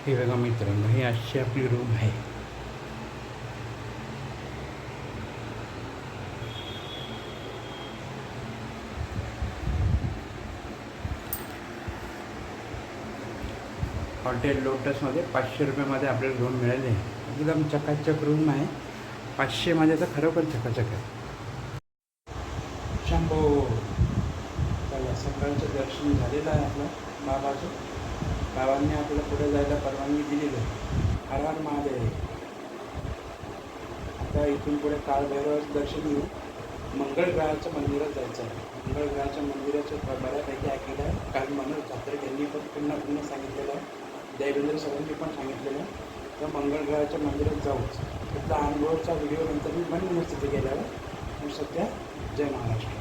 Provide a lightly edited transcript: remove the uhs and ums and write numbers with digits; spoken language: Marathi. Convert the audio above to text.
हे बघा मित्रांनो, ही अशी आपली रूम आहे. हॉटेल लोटसमध्ये 500 रुपयामध्ये आपल्याला रूम मिळाली आहे. एकदम चकाचक रूम आहे. 500मध्ये तर खरोखर चकाचक आहे. शंभो. चला, सकाळचं दर्शन झालेलं आहे आपलं बाबाचं. बाबांनी आपल्याला पुढे जायला परवानगी दिलेली आहे. हर हर महादेव. आता इथून पुढे काळभैरवाचं दर्शन घेऊ. मंगळग्रहाच्या मंदिरात जायचं आहे. मंगळग्रहाच्या मंदिराचं बऱ्यापैकी ऐकलेलं आहे. काल मनोज जात्रे यांनी पण पुन्हा सांगितलेलं आहे. देवेंद्र सरांनी पण सांगितलेलं आहे. तर मंगळग्रहाच्या मंदिरात जाऊच. त्याचा अनुभवचा व्हिडिओ नंतर मी बनवूनच तिथे गेल्यावर. सध्या जय महाराष्ट्र.